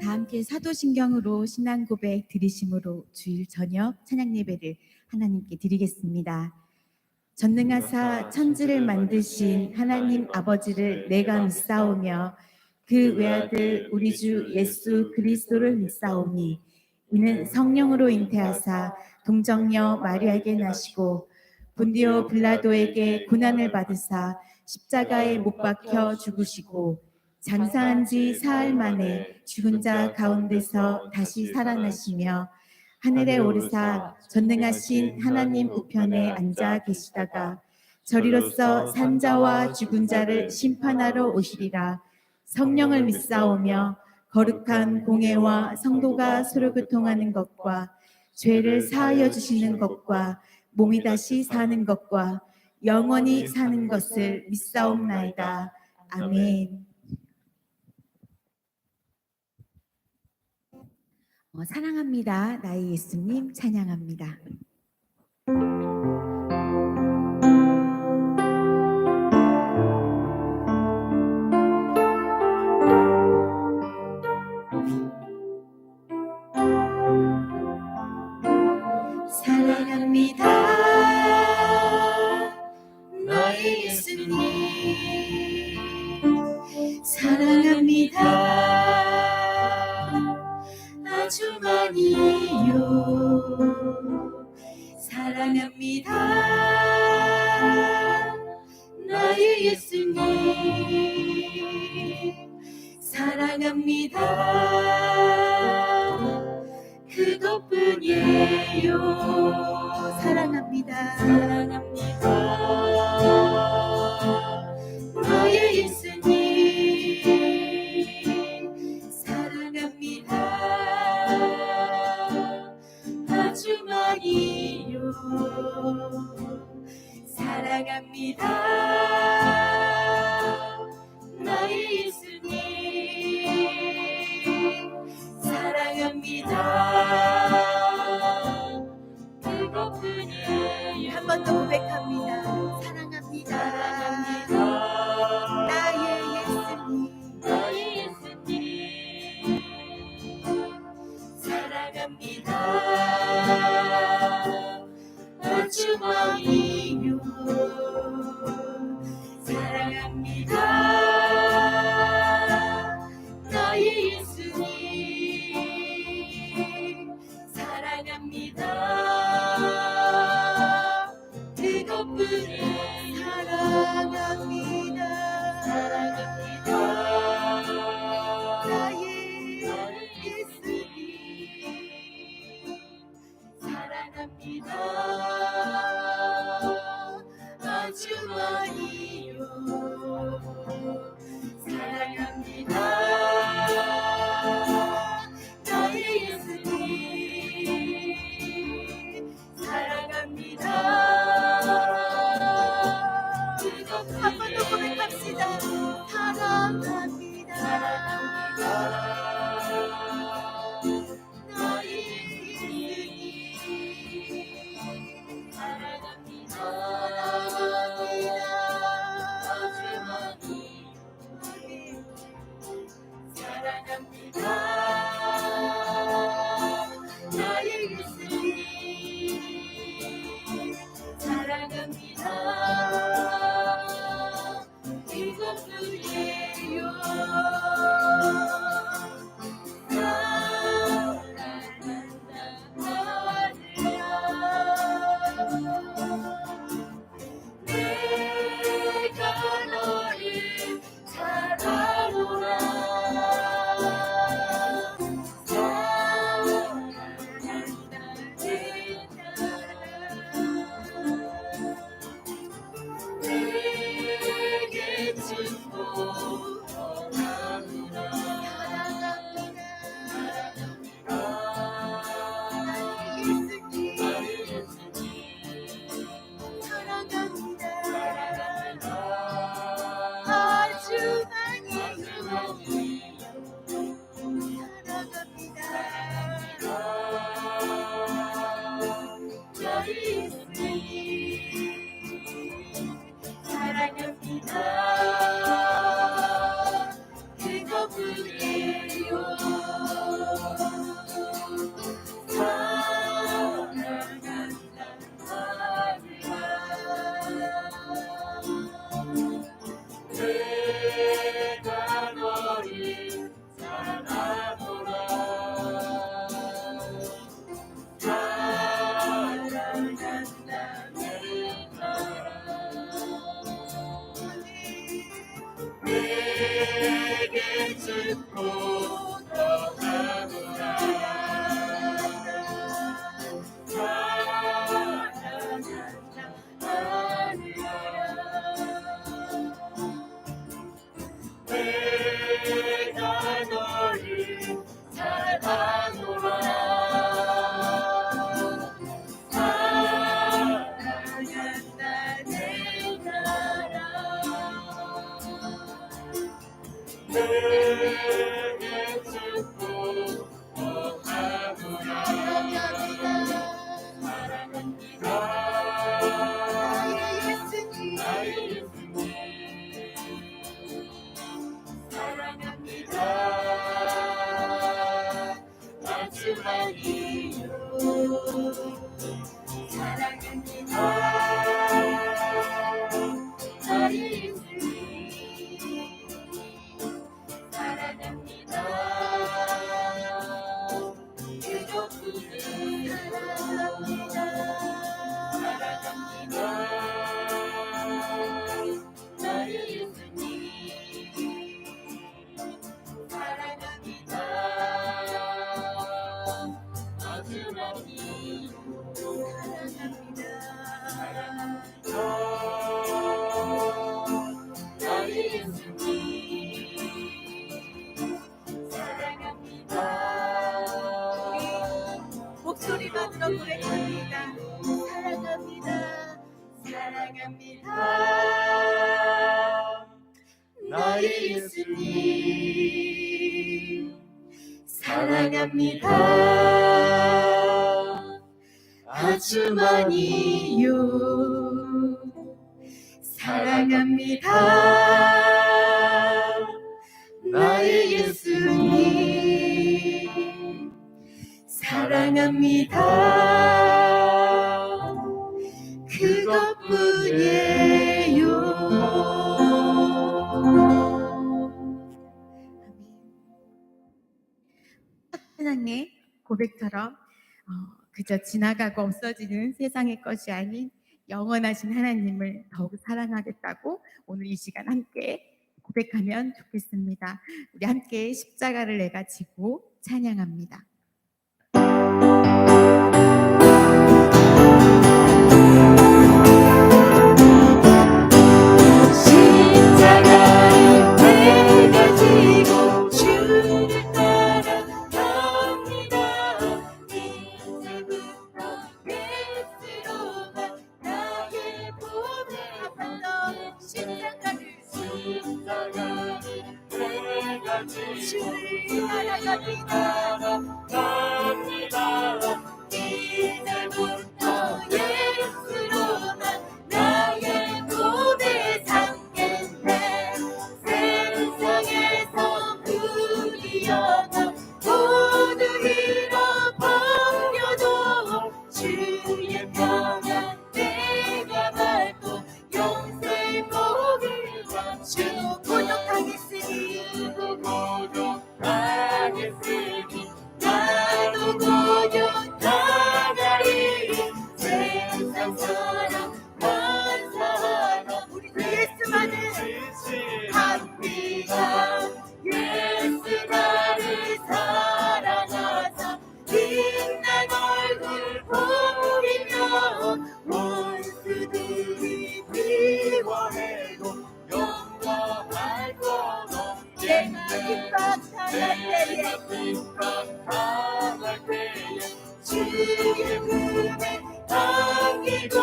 다 함께 사도신경으로 신앙 고백 드리심으로 주일 저녁 찬양 예배를 하나님께 드리겠습니다. 전능하사 천지를 만드신 하나님 아버지를 내가 믿사오며 그 외아들 우리 주 예수 그리스도를 믿사오니 이는 성령으로 잉태하사 동정녀 마리아에게 나시고 본디오 빌라도에게 고난을 받으사 십자가에 못 박혀 죽으시고 장사한 지 사흘 만에 죽은 자 가운데서 다시 살아나시며 하늘에 오르사 전능하신 하나님 우편에 앉아 계시다가 저리로서 산자와 죽은 자를 심판하러 오시리라. 성령을 믿사오며 거룩한 공회와 성도가 서로 교통하는 것과 죄를 사하여 주시는 것과 몸이 다시 사는 것과 영원히 사는 것을 믿사옵나이다. 아멘. 사랑합니다. 나의 예수님 찬양합니다. 사랑합니다. 나의 예수님 사랑합니다. 아주 많이요 사랑합니다. 나의 예수님 사랑합니다. 그것뿐이에요. 사랑합니다. 사랑합니다. 나의 예수님 아주 많이요 사랑합니다. 나의 예수님 사랑합니다. 그것뿐이에요. 한 번 더 고백합니다. 내게 죽고 떠나노라. 내가 너를 사랑하노라. 사랑한다 내 나라. 내게 죽고 떠나노라. 사랑합니다. 나의 예수님 사랑합니다. 마지막 이유 사랑합니다. 나의 예수님 사랑합니다. 그것뿐을 사랑합니다. 사랑합니다. 나의 예수님 사랑합니다. 마지막 이유 사랑합니다. 나의 예수님 사랑합니다. 목소리만으로 고백합니다. 사랑합니다. 사랑합니다. 나의 예수님 사랑합니다. 아주 많이요 사랑합니다. 나의 예수님 사랑합니다. 그것뿐이에요. 신앙의 고백처럼 그저 지나가고 없어지는 세상의 것이 아닌 영원하신 하나님을 더욱 사랑하겠다고 오늘 이 시간 함께 고백하면 좋겠습니다. 우리 함께 십자가를 내가 지고 찬양합니다. 십자가를 내가 지고 주를 따라갑니다. 이제부터 예수로만 나의 보배 삼던 십자가를 내가 지고 주를 따라갑니다. 이제부터 예수로만 나의 보배 삼겠네. 세상에서 우리 영혼 모두 잃어버려도 주의 평안 내가 밟고 영생 복을 받주 고독하겠으니 나도 고독하나리. 세상 사람 만사하나 우리 예수만을 합니다. 예수 나를 사랑하사 빛난 얼굴 보이며 원수들이 미워해도 용서할 것 없네. 내가 핍박당할 때에 주의 품에 안기고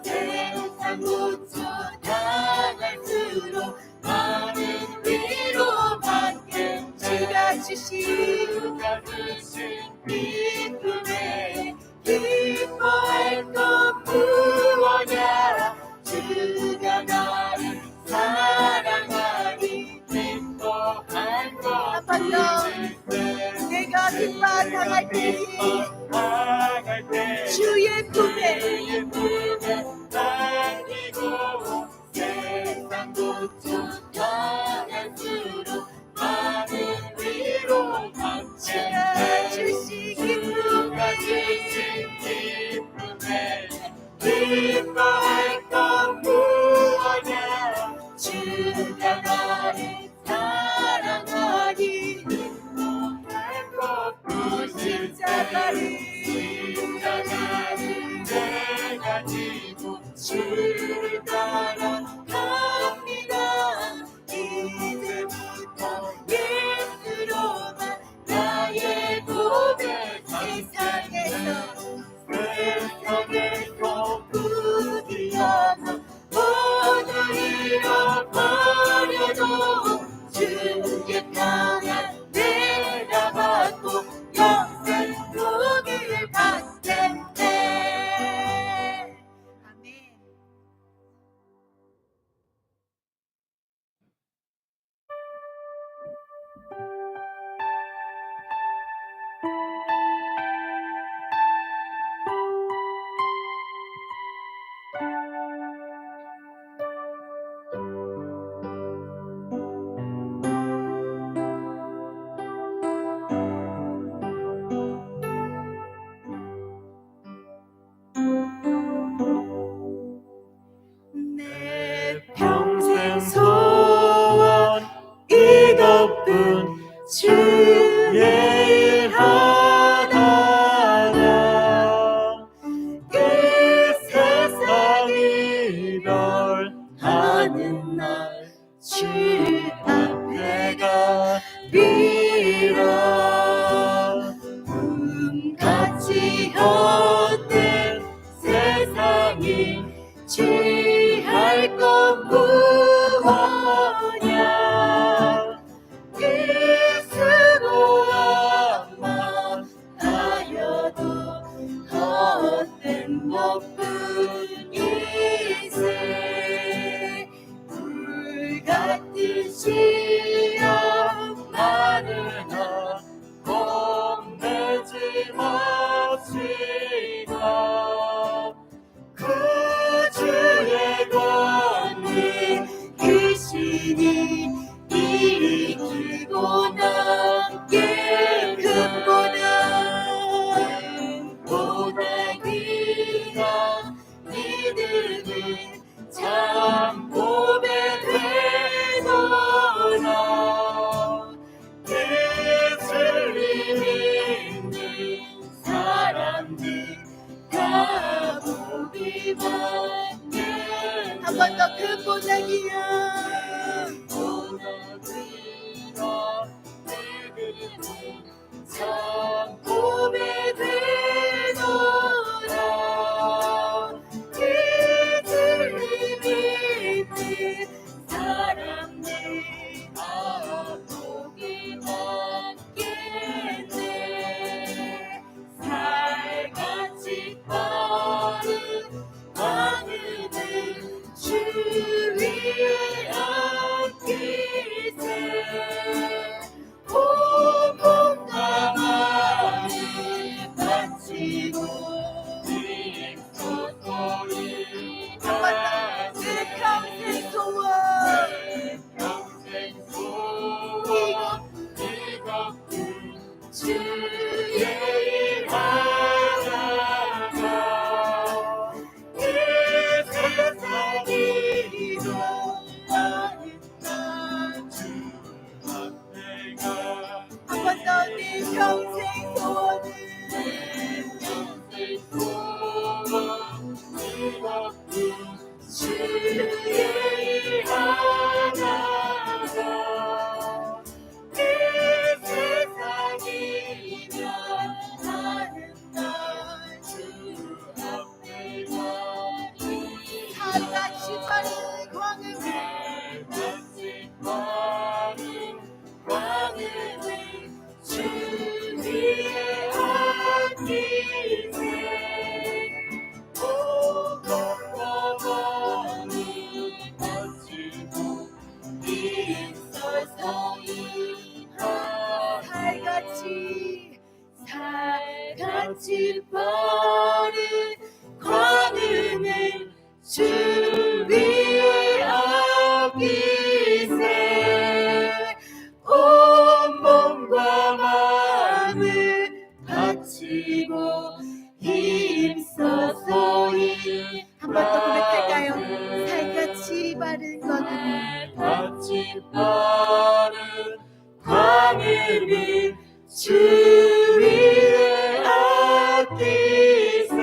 세상 고쳐 당할수록 많은 위로 받게. 주가 주신 기쁨에 기뻐할 것 무엇냐. 주가 나를 사랑하니 기뻐할 것 내가 핍박당할 때에 주의 품에 안기고 세상 고쳐 당할수록 많은 위로 받게. 주신 기쁨에 기뻐할 것 무엇냐. 주가 나를 주의 평안 내가 받고 영생 복을 받겠네. 아멘. 내 평생 소원 이것뿐 주의 일 하나가 이 세상 이별하는 날 주 앞에 가리라. 같이 헛된 세상이 취할 것 무엇냐. 이 수고함만 하여도 헛된 것뿐이세. 불같은 시험 많으나 겁내지 맙시다. 구주의 권능 귀신이 일으키고 남게 금보다 귀한 믿음은 참 보배되노라. 예수를 믿는 사람들 다 복이 받네. 한 번 더 금보다기야. 보다기라 믿음은 참 보배되노라. 예수를 믿는 사람들 다 복이 받겠네. 살같이 빠른 하늘을 주 위에 안기세. 온몸과 마음을 바치고 힘써서리 내 평생 소원 이것뿐 주의 일 하나가 이 세상 이동하는 날 주 앞에 가. 한 번 더 내 평생 소원을 내 평생 소원 이것뿐 주의 일 하나가 이 세상이면 하는 날 주 앞에 가니. 살같이 빠른 광음을 살같이 빠른 광음을 주 위에 안기세. 온몸과 마음을 바치고 힘써서 살같이 빠른 광음을 주 위에 안기세. 온몸과 마음을 바치고 힘써서 한 번 더 고백할까요? 살같이 빠른 광음을 같이 빠른 광음을 주 위에 아끼세.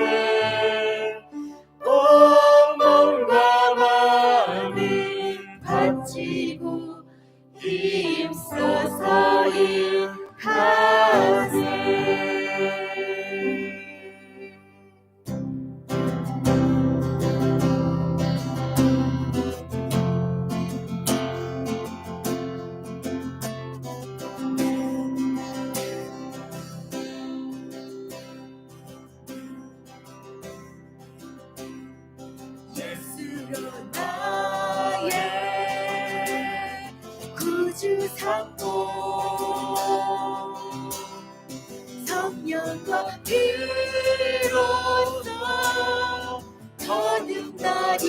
온몸과 마음을 바치고 힘써서 일하세. 구주 삼고 성령과 비로소 거듭나리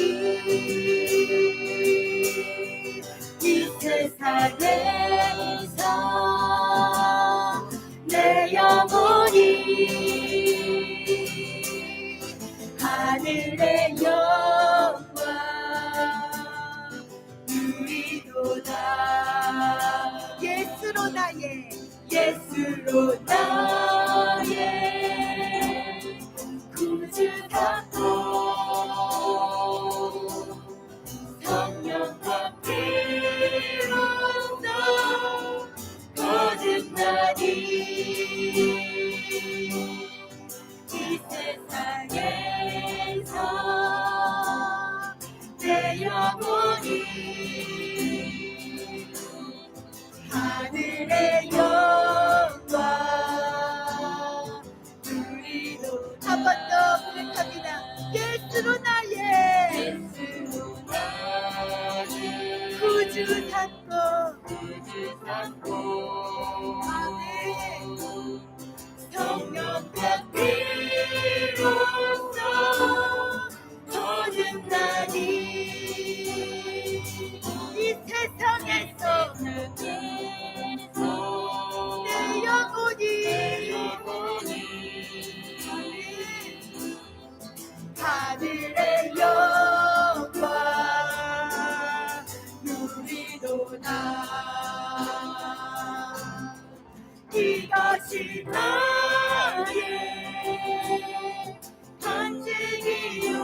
이 세상에서 내 영혼이 하늘의 영광 누리도다 예수로 나의 구주 삼고 성령과 비로소 거듭나리 이 세상에서 내 영혼이 하늘의 영광 누리도 한 번 더 부탁합니다. 예수로 나의 구주 삼고 아멘 성령과 비로소 거듭나니 이 세상에서 내 영혼이 하늘의 영광 누리도다 이것이 나의 간증이요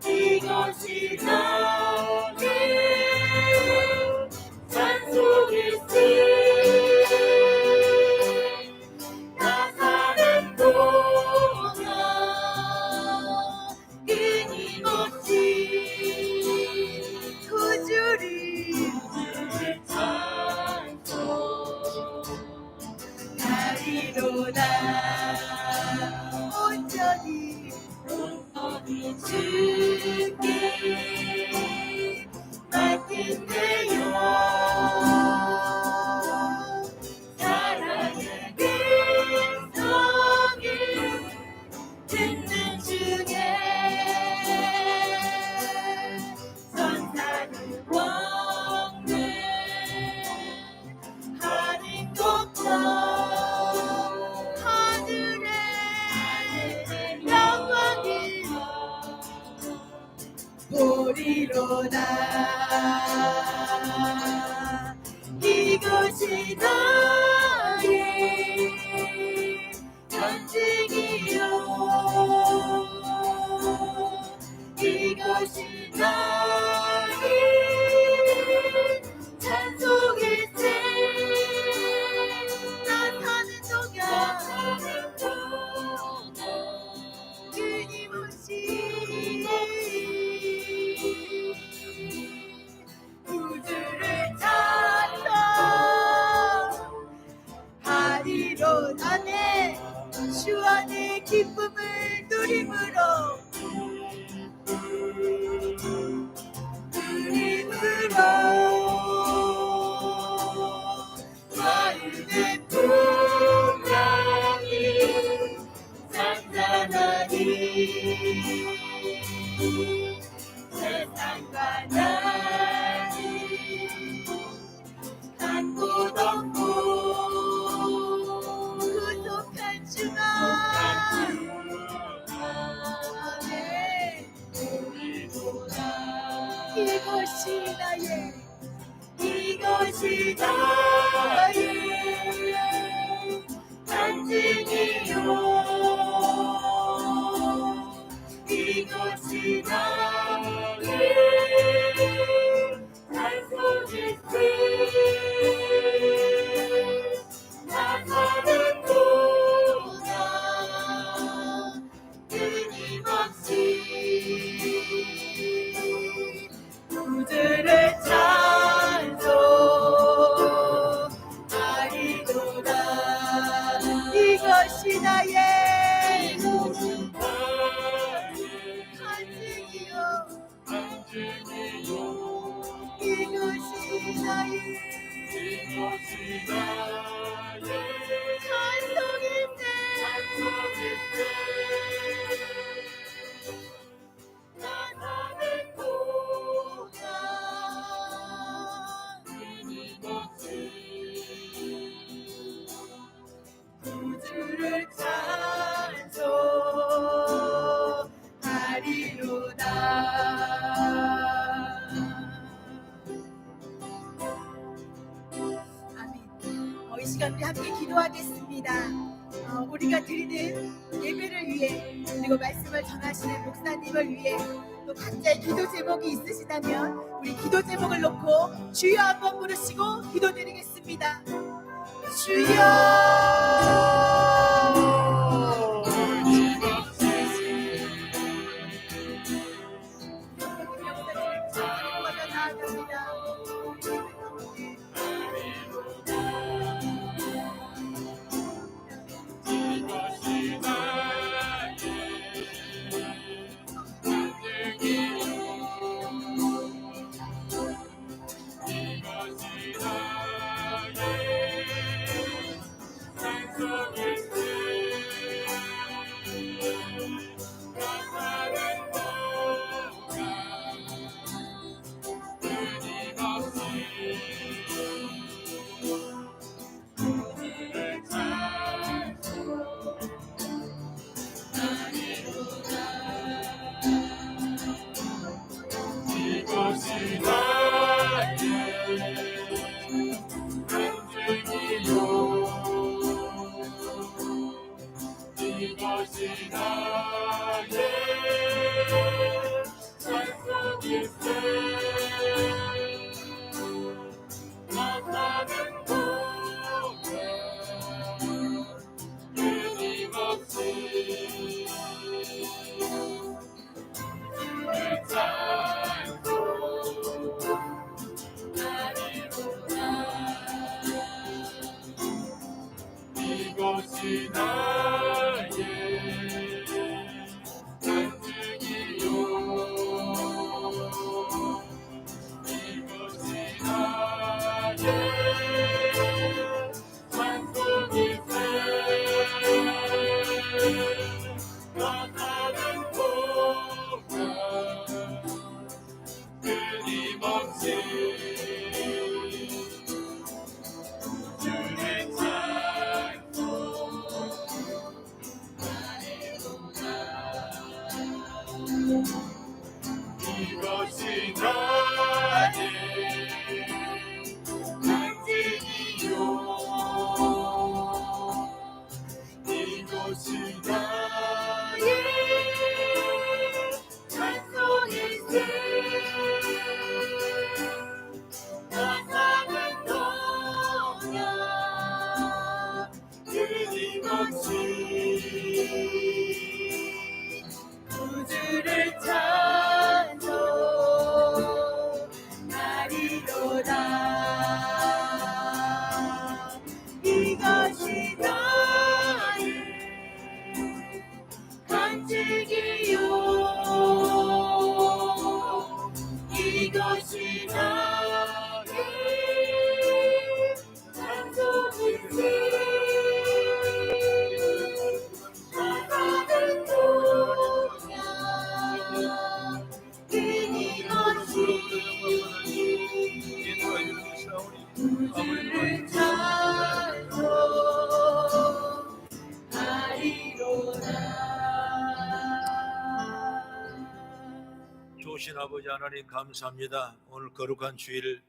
이것이 나의 찬송일세 나 사는 동안 끊임없이 구주를 찬송 하리로다 온전히 주께 맡긴대요 사랑의 음성을 듣는 중에 선사는 왕래 하는 것과 하늘의 영광을 보리로다 이것이 나의 간증이요 이것이 나의 찬송일세 나 사는 동안 끊임없이 구주를 찾아 하리로 나네 주 안의 기쁨을 누림으로 마음의 풍랑이 잔잔하니 세상과 나는 한 곳 없고 구속한 주가 아멘 이것이 나의 간증이요 이것이 나의 찬송일세 나 사는 동안 끊임없이 구주를 찬송하리로다 이것이 나의 간증이요 나의 찬송일세 나 사는 동안 구주를 찬송하리로다. 아멘. 이 시간 우리 함께 기도하겠습니다. 우리가 드리는 예배를 위해 그리고 말씀을 전하시는 목사님을 위해 또 각자의 기도 제목이 있으시다면 우리 기도 제목을 놓고 주여 한번 부르시고 기도드리겠습니다. 주여 이것이 나의 간증이요 이것이 나의 찬송이세 나 사는 동안 끊임없이 이것이 나의 간증이요 이것이 나의 찬송일세 나 사는 동안 끊임없이 구주를 찬송하리로다. 이것이 나의 간증이요 이것이 나의 찬송일세 나 사는 동안 끊임없이 구주를 찬송하리로다. 좋으신 아버지 하나님 감사합니다. 오늘 거룩한 주일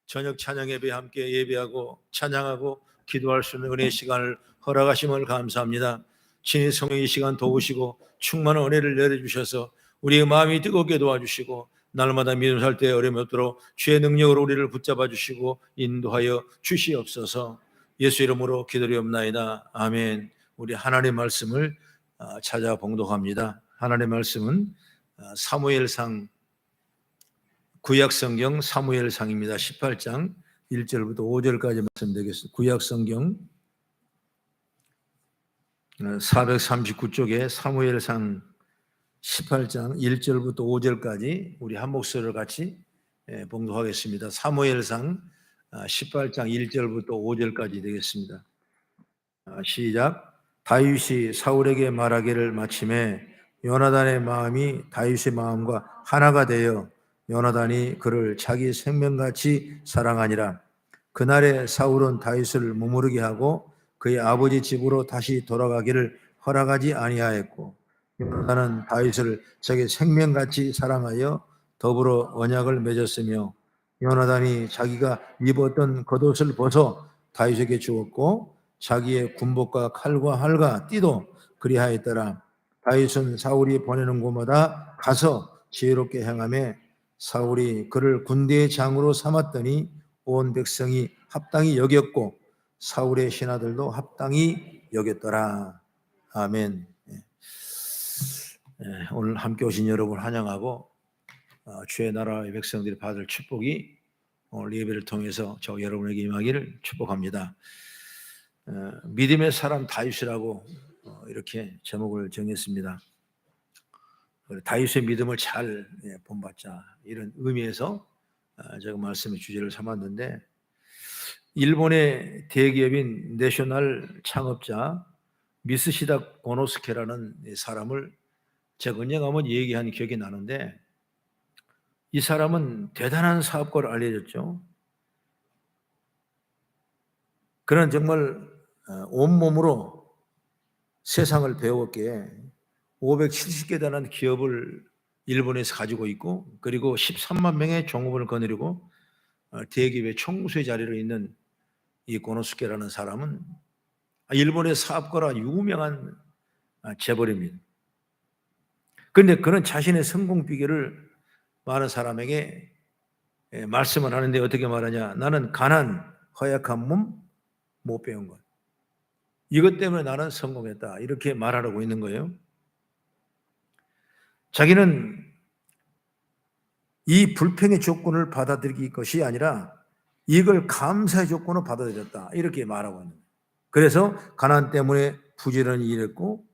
저녁 찬양 예배 함께 예배하고 찬양하고 기도할 수 있는 은혜의 시간을 허락하심을 감사합니다. 친히 성령 이 시간 도우시고 충만한 은혜를 내려주셔서 우리의 마음이 뜨겁게 도와주시고 날마다 믿음 살 때 어려움이 없도록 주의 능력으로 우리를 붙잡아 주시고 인도하여 주시옵소서. 예수 이름으로 기도리옵나이다. 아멘. 우리 하나님의 말씀을 찾아 봉독합니다. 하나님의 말씀은 사무엘상 구약성경 사무엘상입니다. 18장 1절부터 5절까지 말씀드리겠습니다. 구약성경 439쪽에 사무엘상 18장 1절부터 5절까지 우리 한 목소리를 같이 봉독하겠습니다. 사무엘상 18장 1절부터 5절까지 되겠습니다. 시작. 다윗이 사울에게 말하기를 마침에 요나단의 마음이 다윗의 마음과 하나가 되어 요나단이 그를 자기 생명같이 사랑하니라. 그날에 사울은 다윗을 머무르게 하고 그의 아버지 집으로 다시 돌아가기를 허락하지 아니하였고, 요나단은 다윗을 자기 생명같이 사랑하여 더불어 언약을 맺었으며, 요나단이 자기가 입었던 겉옷을 벗어 다윗에게 주었고 자기의 군복과 칼과 활과 띠도 그리하였더라. 다윗은 사울이 보내는 곳마다 가서 지혜롭게 행하며 사울이 그를 군대의 장으로 삼았더니 온 백성이 합당히 여겼고 사울의 신하들도 합당히 여겼더라. 아멘. 오늘 함께 오신 여러분 환영하고 주의 나라의 백성들이 받을 축복이 오늘 예배를 통해서 저 여러분에게 임하기를 축복합니다. 믿음의 사람 다윗이라고 이렇게 제목을 정했습니다. 다윗의 믿음을 잘 본받자, 이런 의미에서 제가 말씀의 주제를 삼았는데, 일본의 대기업인 내셔널 창업자 미스시다 고노스케라는 사람을 제가 언젠가 한번 얘기한 기억이 나는데, 이 사람은 대단한 사업가로 알려졌죠. 그는 정말 온몸으로 세상을 배웠기에 570개 되는 기업을 일본에서 가지고 있고, 그리고 13만 명의 종업원을 거느리고 대기업의 총수의 자리로 있는 이 고노스케라는 사람은 일본의 사업가라 유명한 재벌입니다. 그런데 그는 자신의 성공 비결을 많은 사람에게 말씀을 하는데 어떻게 말하냐? 나는 가난, 허약한 몸, 못 배운 것, 이것 때문에 나는 성공했다, 이렇게 말하려고 있는 거예요. 자기는 이 불평의 조건을 받아들일 것이 아니라 이걸 감사의 조건으로 받아들였다, 이렇게 말하고 있는 거예요. 그래서 가난 때문에 부지런히 일했고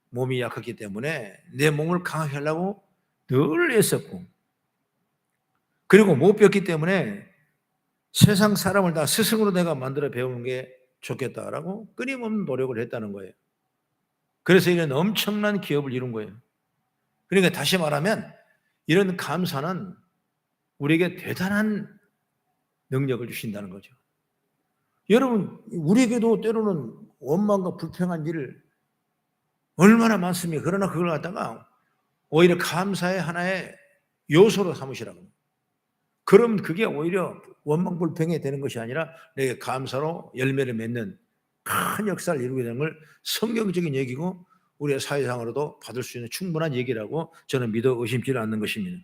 몸이 약했기 때문에 내 몸을 강하게 하려고 늘 애썼고, 그리고 못 배웠기 때문에 세상 사람을 다 스승으로 내가 만들어 배우는 게 좋겠다라고 끊임없는 노력을 했다는 거예요. 그래서 이런 엄청난 기업을 이룬 거예요. 그러니까 다시 말하면 이런 감사는 우리에게 대단한 능력을 주신다는 거죠. 여러분, 우리에게도 때로는 원망과 불평한 일 얼마나 많습니까? 그러나 그걸 갖다가 오히려 감사의 하나의 요소로 삼으시라고. 그럼 그게 오히려 원망 불평이 되는 것이 아니라 내게 감사로 열매를 맺는 큰 역사를 이루게 되는 걸 성경적인 얘기고 우리의 사회상으로도 받을 수 있는 충분한 얘기라고 저는 믿어 의심치 않는 것입니다.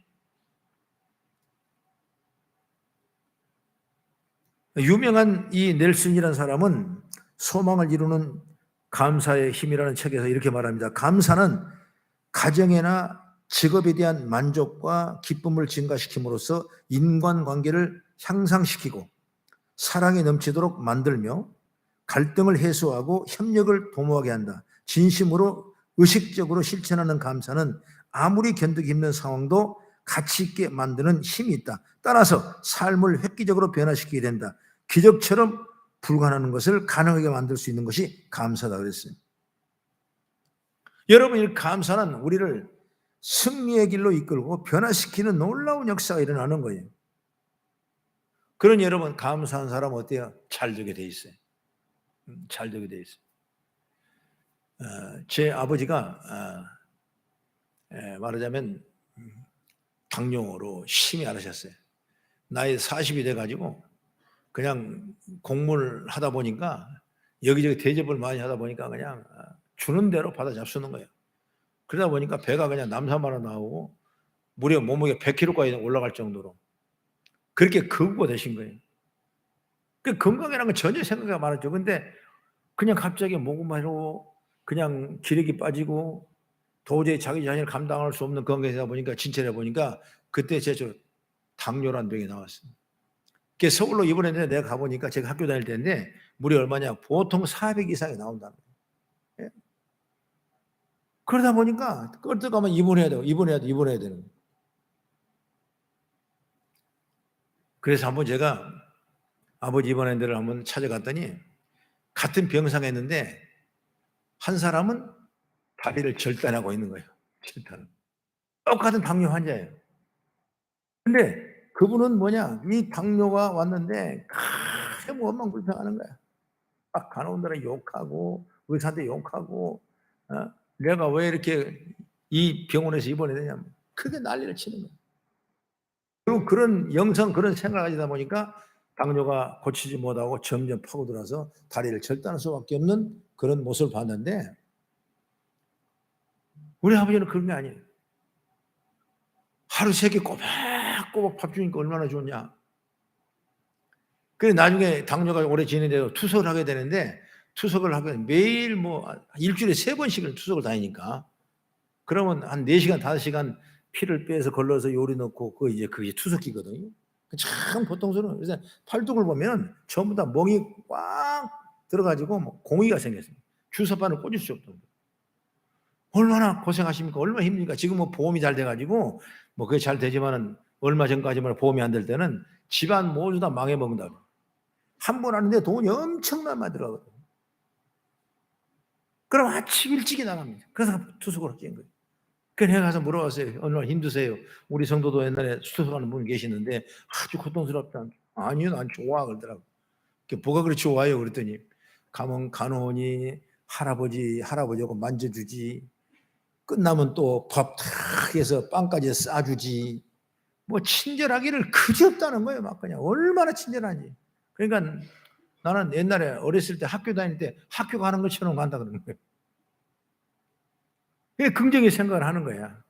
유명한 이 넬슨이라는 사람은 소망을 이루는 감사의 힘이라는 책에서 이렇게 말합니다. 감사는 가정이나 직업에 대한 만족과 기쁨을 증가시킴으로써 인간관계를 향상시키고 사랑이 넘치도록 만들며 갈등을 해소하고 협력을 도모하게 한다. 진심으로 의식적으로 실천하는 감사는 아무리 견디기 힘든 상황도 가치 있게 만드는 힘이 있다. 따라서 삶을 획기적으로 변화시키게 된다. 기적처럼 불가능한 것을 가능하게 만들 수 있는 것이 감사다 그랬어요. 여러분, 이 감사는 우리를 승리의 길로 이끌고 변화시키는 놀라운 역사가 일어나는 거예요. 그러니 여러분, 감사한 사람 어때요? 잘 되게 돼 있어요. 잘 되게 돼 있어요. 제 아버지가 말하자면 당뇨로 심히 앓으셨어요. 나이 40이 돼가지고 그냥 공무를 하다 보니까 여기저기 대접을 많이 하다 보니까 그냥 주는 대로 받아 잡수는 거예요. 그러다 보니까 배가 그냥 남산마로 나오고 무려 몸무게 100kg까지 올라갈 정도로 그렇게 극우가 되신 거예요. 그 건강이라는 건 전혀 생각이 많았죠. 근데 그냥 갑자기 목마르고 그냥 기력이 빠지고 도저히 자기 자신을 감당할 수 없는 건강이다 보니까 진찰해 보니까 그때 제 당뇨란 병이 나왔어요. 서울로 입원했는데 내가 가보니까 제가 학교 다닐 때인데 물이 얼마냐, 보통 400 이상이 나온다는 거예요. 그러다 보니까 끌떡가면 입원해야 되는 거예요. 그래서 한번 제가 아버지 입원한 데를 한번 찾아갔더니 같은 병상에 있는데 한 사람은 다리를 절단하고 있는 거예요. 절단. 똑같은 당뇨 환자예요. 근데 그분은 뭐냐, 이 당뇨가 왔는데 크게 원망불평하는 거야. 막 간호원들은 욕하고 의사한테 욕하고 내가 왜 이렇게 이 병원에서 입원해야 되냐면 크게 난리를 치는 거예요. 그리고 그런 영성, 그런 생각을 가지다 보니까 당뇨가 고치지 못하고 점점 파고들어서 다리를 절단할 수밖에 없는 그런 모습을 봤는데, 우리 아버지는 그런 게 아니에요. 하루 3끼 꼬박꼬박 밥 주니까 얼마나 좋냐. 그래 나중에 당뇨가 오래 지내는데도 투석을 하게 되는데, 투석을 하면 매일 일주일에 3번씩을 투석을 다니니까, 그러면 한 4시간 5시간 피를 빼서 걸러서 요리 넣고 그게 투석기거든요. 참 고통스러워요. 그래서 팔뚝을 보면 전부 다 멍이 꽉 들어가지고 공의가 생겼어요. 주사바늘 꽂을 수 없던 거예요. 얼마나 고생하십니까? 얼마나 힘드니까. 지금 보험이 잘 돼가지고 그게 잘 되지만은 얼마 전까지만 보험이 안 될 때는 집안 모두 다 망해먹는다고. 한 번 하는데 돈이 엄청나게 많이 들어가거든요. 그럼 아침 일찍이 나갑니다. 그래서 투석을 하게 한 거예요. 그래서 내가 가서 물어봤어요. 얼마나 힘드세요? 우리 성도도 옛날에 투석하는 분 계시는데 아주 고통스럽다. 아니요, 난 좋아 그러더라고. 뭐가 그렇게 좋아요? 그랬더니 가면 간호원이 할아버지하고 만져주지. 끝나면 또 밥 탁 해서 빵까지 싸주지. 친절하기를 그지없다는 거예요. 막 그냥 얼마나 친절하지. 그러니까 나는 옛날에 어렸을 때 학교 다닐 때 학교 가는 것처럼 간다 그러는 거예요. 긍정의 생각을 하는 거야.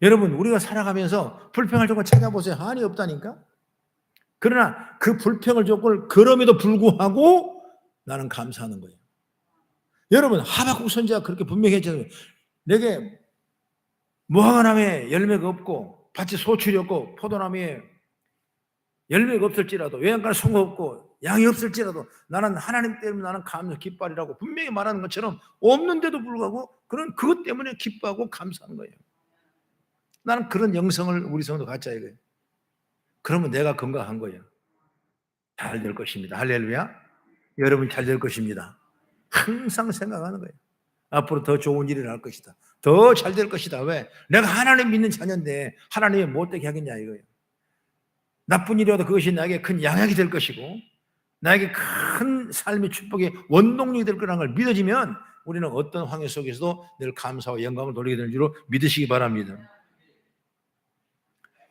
여러분, 우리가 살아가면서 불평할 조건 찾아보세요. 한이 없다니까. 그러나 그 불평을 조건을 그럼에도 불구하고 나는 감사하는 거예요. 여러분, 하박국 선지자가 그렇게 분명히 했잖아요. 내게 무화과나무에 열매가 없고 밭에 소출이 없고 포도나무에 열매가 없을지라도 외양간에 송이 없고 양이 없을지라도 나는 하나님 때문에 나는 감사 기뻐하리라고 분명히 말하는 것처럼, 없는데도 불구하고 그것 때문에 기뻐하고 감사하는 거예요. 나는 그런 영성을 우리 성도 갖자 이거예요. 그러면 내가 건강한 거예요. 잘 될 것입니다. 할렐루야. 여러분 잘 될 것입니다. 항상 생각하는 거예요. 앞으로 더 좋은 일이 날 것이다. 더 잘 될 것이다. 왜? 내가 하나님 믿는 자녀인데 하나님이 못되게 하겠냐 이거예요. 나쁜 일이라도 그것이 나에게 큰 양약이 될 것이고 나에게 큰 삶의 축복의 원동력이 될 거라는 걸 믿어지면 우리는 어떤 환경 속에서도 늘 감사와 영광을 돌리게 되는 줄로 믿으시기 바랍니다.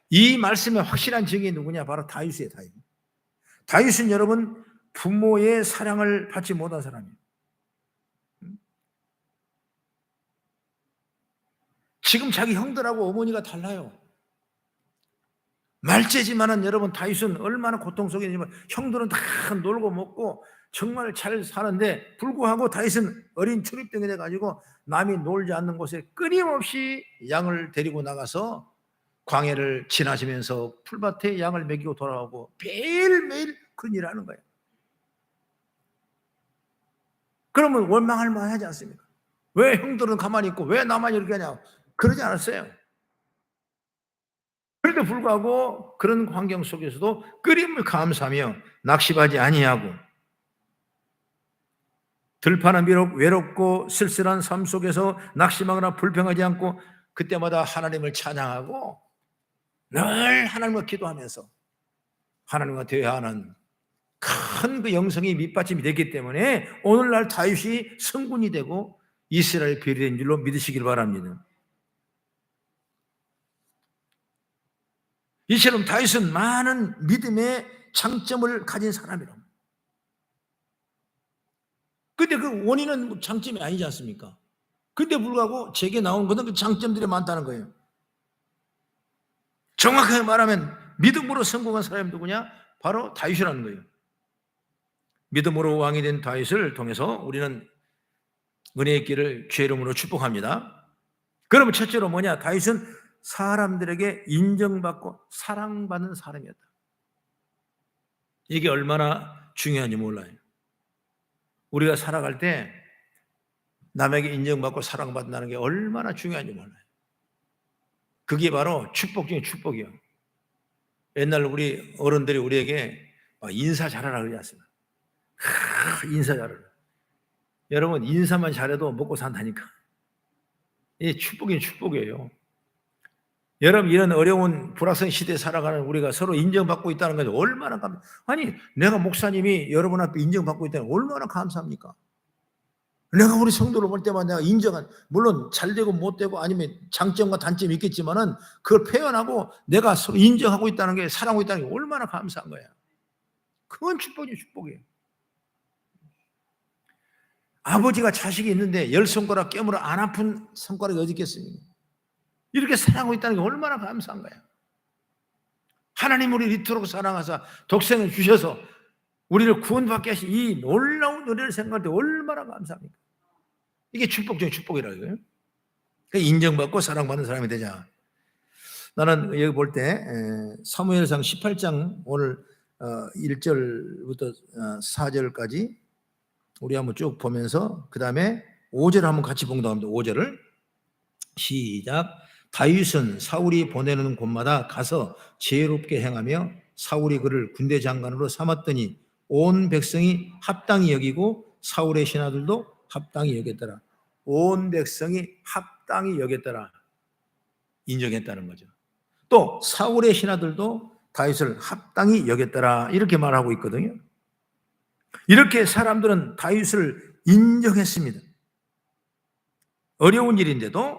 이 말씀의 확실한 증인이 누구냐? 바로 다윗이에요. 다윗은 여러분 부모의 사랑을 받지 못한 사람이에요. 지금 자기 형들하고 어머니가 달라요. 말째지만은 여러분 다윗은 얼마나 고통 속에 있지만 형들은 다 놀고 먹고 정말 잘 사는데 불구하고 다윗은 어린 초립병이 돼가지고 남이 놀지 않는 곳에 끊임없이 양을 데리고 나가서 광야를 지나시면서 풀밭에 양을 먹이고 돌아오고 매일매일 그런 일을 하는 거예요. 그러면 원망할 만하지 않습니까? 왜 형들은 가만히 있고 왜 나만 이렇게 하냐? 그러지 않았어요. 그런데 불구하고 그런 환경 속에서도 끊임을 감사하며 낙심하지 아니하고, 들판은 비록 외롭고 쓸쓸한 삶 속에서 낙심하거나 불평하지 않고 그때마다 하나님을 찬양하고 늘 하나님과 기도하면서 하나님과 대화하는 큰 그 영성이 밑받침이 됐기 때문에 오늘날 다윗이 성군이 되고 이스라엘 별이 된 줄로 믿으시길 바랍니다. 이처럼 다윗은 많은 믿음의 장점을 가진 사람이라고. 근데 그 원인은 장점이 아니지 않습니까? 근데 불구하고 제게 나온 것은 그 장점들이 많다는 거예요. 정확하게 말하면 믿음으로 성공한 사람이 누구냐? 바로 다윗이라는 거예요. 믿음으로 왕이 된 다윗을 통해서 우리는 은혜의 길을 주의 이름으로 축복합니다. 그러면 첫째로 뭐냐? 다윗은 사람들에게 인정받고 사랑받는 사람이었다. 이게 얼마나 중요한지 몰라요. 우리가 살아갈 때 남에게 인정받고 사랑받는다는 게 얼마나 중요한지 몰라요. 그게 바로 축복 중에 축복이에요. 옛날 우리 어른들이 우리에게 인사 잘하라 그러지 않습니까? 인사 잘하라. 여러분, 인사만 잘해도 먹고 산다니까. 이게 축복이 축복이에요. 여러분, 이런 어려운 불확성 시대에 살아가는 우리가 서로 인정받고 있다는 것이 얼마나 아니, 내가 목사님이 여러분 앞에 인정받고 있다는 게 얼마나 감사합니까? 내가 우리 성도를 볼 때마다 내가 인정한, 물론 잘되고 못되고 아니면 장점과 단점이 있겠지만은 그걸 표현하고 내가 서로 인정하고 있다는 게, 사랑하고 있다는 게 얼마나 감사한 거야. 그건 축복이 축복이에요. 아버지가 자식이 있는데 10손가락 깨물어 안 아픈 손가락이 어디 있겠습니까? 이렇게 사랑하고 있다는 게 얼마나 감사한 거야. 하나님 우리를 이토록 사랑하사 독생을 주셔서 우리를 구원받게 하신 이 놀라운 은혜를 생각할 때 얼마나 감사합니까? 이게 축복 중에 축복이라고요. 인정받고 사랑받는 사람이 되자. 나는 여기 볼 때 사무엘상 18장 오늘 1절부터 4절까지 우리 한번 쭉 보면서 그 다음에 5절을 한번 같이 봉독합니다. 5절을 시작. 다윗은 사울이 보내는 곳마다 가서 지혜롭게 행하며 사울이 그를 군대 장관으로 삼았더니 온 백성이 합당히 여기고 사울의 신하들도 합당히 여겼더라. 온 백성이 합당히 여겼더라. 인정했다는 거죠. 또 사울의 신하들도 다윗을 합당히 여겼더라. 이렇게 말하고 있거든요. 이렇게 사람들은 다윗을 인정했습니다. 어려운 일인데도.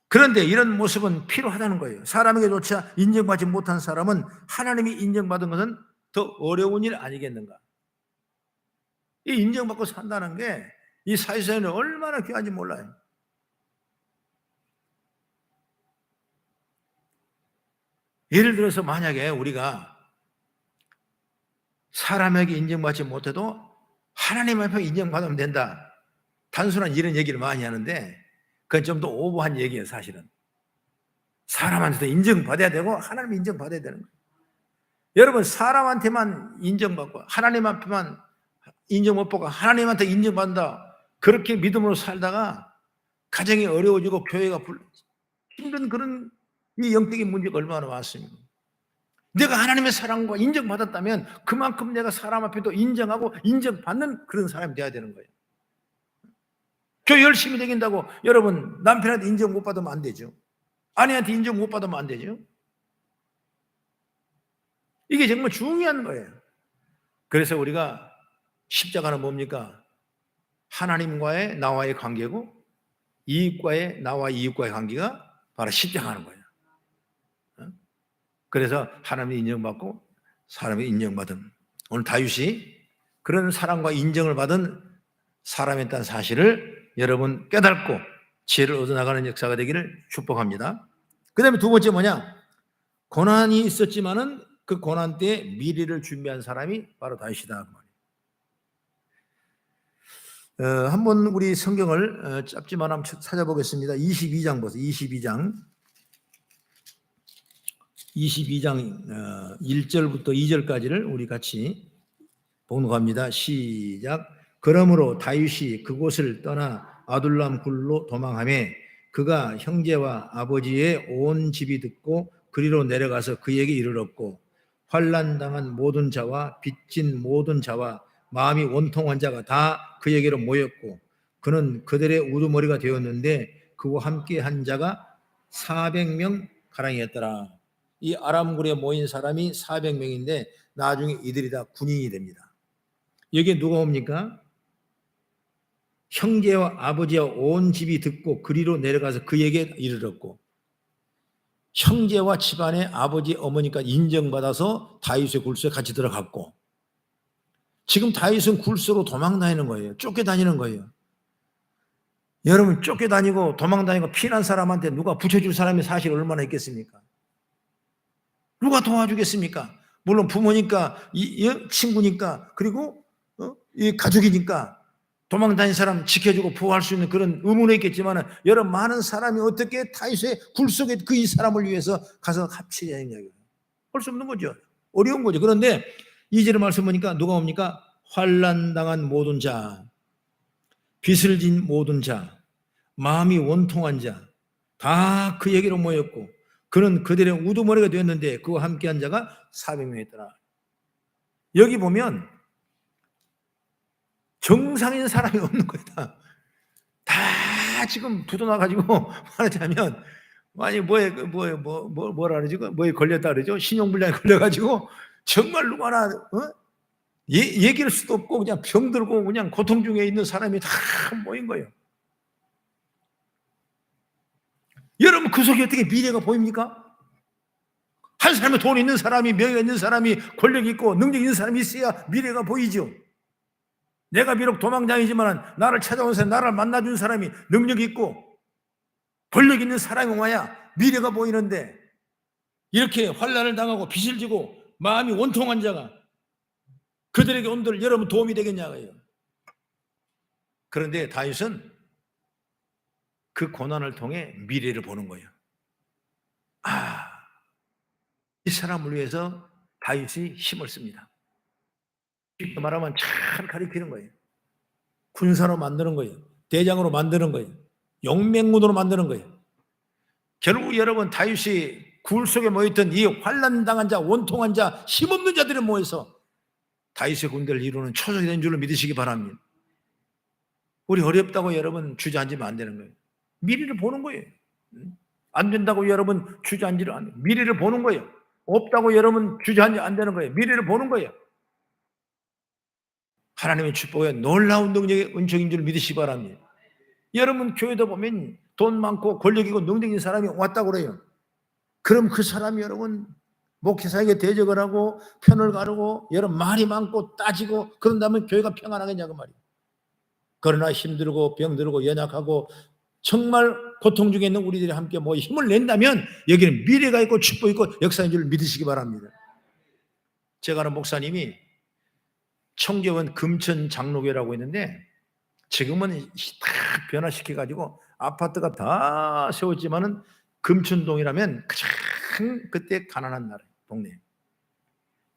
그런데 이런 모습은 필요하다는 거예요. 사람에게조차 인정받지 못한 사람은 하나님이 인정받은 것은 더 어려운 일 아니겠는가? 이 인정받고 산다는 게 이 사회에는 얼마나 귀한지 몰라요. 예를 들어서 만약에 우리가 사람에게 인정받지 못해도 하나님 앞에 인정받으면 된다. 단순한 이런 얘기를 많이 하는데 그건 좀 더 오버한 얘기예요, 사실은. 사람한테도 인정받아야 되고 하나님 인정받아야 되는 거예요. 여러분, 사람한테만 인정받고 하나님 앞에만 인정 못 받고 하나님한테 인정받는다. 그렇게 믿음으로 살다가 가정이 어려워지고 교회가 힘든 그런 이 영적인 문제가 얼마나 많습니까? 내가 하나님의 사랑과 인정받았다면 그만큼 내가 사람 앞에도 인정하고 인정받는 그런 사람이 돼야 되는 거예요. 교회 열심히 다닌다고 여러분 남편한테 인정 못 받으면 안 되죠. 아내한테 인정 못 받으면 안 되죠. 이게 정말 중요한 거예요. 그래서 우리가 십자가는 뭡니까? 하나님과의 나와의 관계고 이웃과의 나와 이웃과의 관계가 바로 십자가는 거예요. 그래서 하나님이 인정받고 사람이 인정받은, 오늘 다윗이 그런 사랑과 인정을 받은 사람이었다는 사실을 여러분 깨닫고 지혜를 얻어나가는 역사가 되기를 축복합니다. 그 다음에 두 번째 뭐냐? 고난이 있었지만은 그 고난 때에 미래를 준비한 사람이 바로 다윗이다. 한번 우리 성경을 짧지만 한번 찾아보겠습니다. 22장 보세요. 22장 1절부터 2절까지를 우리 같이 봉독합니다. 시작. 그러므로 다윗이 그곳을 떠나 아둘람 굴로 도망하며 그가 형제와 아버지의 온 집이 듣고 그리로 내려가서 그에게 이르렀고 환난당한 모든 자와 빚진 모든 자와 마음이 원통한 자가 다 그에게로 모였고 그는 그들의 우두머리가 되었는데 그와 함께 한 자가 400명 가량이었더라. 이 아람굴에 모인 사람이 400명인데 나중에 이들이 다 군인이 됩니다. 여기에 누가 옵니까? 형제와 아버지와 온 집이 듣고 그리로 내려가서 그에게 이르렀고, 형제와 집안의 아버지 어머니가 인정받아서 다윗의 굴소에 같이 들어갔고, 지금 다윗은 굴소로 도망다니는 거예요. 쫓겨다니는 거예요. 여러분, 쫓겨다니고 도망다니고 피난 사람한테 누가 붙여줄 사람이 사실 얼마나 있겠습니까? 누가 도와주겠습니까? 물론 부모니까, 친구니까, 그리고 이 가족이니까 도망다닌 사람 지켜주고 보호할 수 있는 그런 의무는 있겠지만, 여러 많은 사람이 어떻게 다윗의 굴속에 그 이 사람을 위해서 가서 합치냐 이야기예요. 할 수 없는 거죠. 어려운 거죠. 그런데 2절의 말씀 보니까 누가 옵니까? 환난당한 모든 자, 빚을 진 모든 자, 마음이 원통한 자, 다 그에게로 모였고 그는 그들의 우두머리가 되었는데 그와 함께한 자가 400명이었더라. 여기 보면 정상인 사람이 없는 거다. 다 지금 부도나가지고 말하자면 아니 뭐라 그러지? 뭐에 걸렸다 그러죠? 신용불량에 걸려가지고 정말 누구 하나 얘기할 수도 없고 그냥 병들고 그냥 고통 중에 있는 사람이 다 모인 거예요. 여러분 그 속에 어떻게 미래가 보입니까? 한 사람이 돈 있는 사람이, 명예 있는 사람이, 권력 있고 능력 있는 사람이 있어야 미래가 보이죠. 내가 비록 도망다니지만 나를 찾아온 사람, 나를 만나준 사람이 능력 있고 권력 있는 사람이 와야 미래가 보이는데 이렇게 환난을 당하고 빚을 지고 마음이 원통한 자가 그들에게 온들 여러분 도움이 되겠냐고요. 그런데 다윗은 그 고난을 통해 미래를 보는 거예요. 이 사람을 위해서 다윗이 힘을 씁니다. 쉽게 말하면 잘 가리키는 거예요. 군사로 만드는 거예요. 대장으로 만드는 거예요. 용맹군으로 만드는 거예요. 결국 여러분 다윗이 굴 속에 모였던 이 환난당한 자, 원통한 자, 힘없는 자들이 모여서 다윗의 군대를 이루는 초석이 된 줄로 믿으시기 바랍니다. 우리 어렵다고 여러분 주저앉으면 안 되는 거예요. 미래를 보는 거예요. 안 된다고 여러분 주저앉으면 안 돼요. 미래를 보는 거예요. 없다고 여러분 주저앉으면 안 되는 거예요. 미래를 보는 거예요. 하나님의 축복에 놀라운 능력의 은총인 줄 믿으시기 바랍니다. 여러분 교회도 보면 돈 많고 권력이고 능력 있는 사람이 왔다고 그래요. 그럼 그 사람이 여러분 목회사에게 대적을 하고 편을 가르고 여러분 말이 많고 따지고 그런다면 교회가 평안하겠냐고 말이에요. 그러나 힘들고 병들고 연약하고 정말 고통 중에 있는 우리들이 함께 뭐 힘을 낸다면 여기는 미래가 있고 축복이 있고 역사인 줄 믿으시기 바랍니다. 제가 아는 목사님이 청계원 금천 장로교라고 있는데 지금은 다 변화시켜가지고 아파트가 다 세웠지만은 금천동이라면 가장 그때 가난한 나라 동네.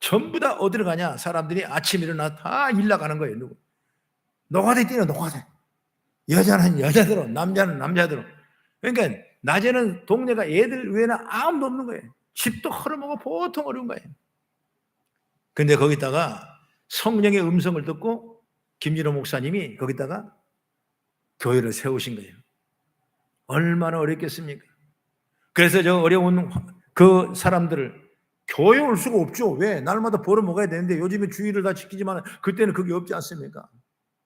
전부 다 어디로 가냐? 사람들이 아침 일어나 다 일 나가는 거예요. 누구? 노가대 뛰는 노가대. 여자는 여자대로, 남자는 남자대로. 그러니까 낮에는 동네가 애들 외에는 아무도 없는 거예요. 집도 허름하고 보통 어려운 거예요. 근데 거기다가 성령의 음성을 듣고 김진호 목사님이 거기다가 교회를 세우신 거예요. 얼마나 어렵겠습니까? 그래서 저 어려운 그 사람들을 교회 올 수가 없죠. 왜? 날마다 벌어 먹어야 되는데 요즘에 주의를 다 지키지만 그때는 그게 없지 않습니까?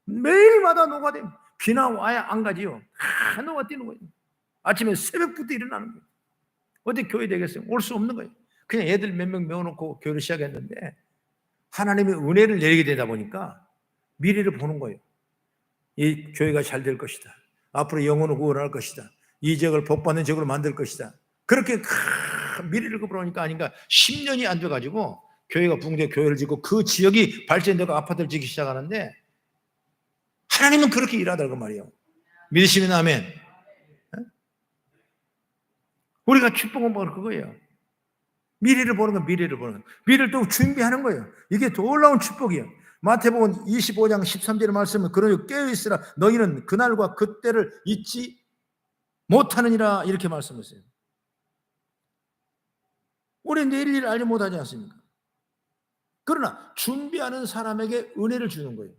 매일마다 노가대. 비나 와야 안 가지요. 다 노가 뛰는 거예요. 아침에 새벽부터 일어나는 거예요. 어디 교회 되겠어요? 올 수 없는 거예요. 그냥 애들 몇 명 메워놓고 교회를 시작했는데 하나님의 은혜를 내리게 되다 보니까 미래를 보는 거예요. 이 교회가 잘 될 것이다. 앞으로 영혼을 구원할 것이다. 이 지역을 복받는 지역으로 만들 것이다. 그렇게 미래를 그려보니까 아닌가 10년이 안 돼가지고 교회가 붕대 교회를 짓고 그 지역이 발전되고 아파트를 짓기 시작하는데 하나님은 그렇게 일하더라고 말이에요. 믿으시면 아멘. 우리가 축복은 바로 그거예요. 미래를 보는 건 미래를 보는 건 미래를 또 준비하는 거예요. 이게 놀라운 축복이에요. 마태복음 25장 13절의 말씀은 그러니 깨어있으라 너희는 그날과 그때를 잊지 못하느니라 이렇게 말씀했어요. 우리 내일 일을 알지 못하지 않습니까? 그러나 준비하는 사람에게 은혜를 주는 거예요.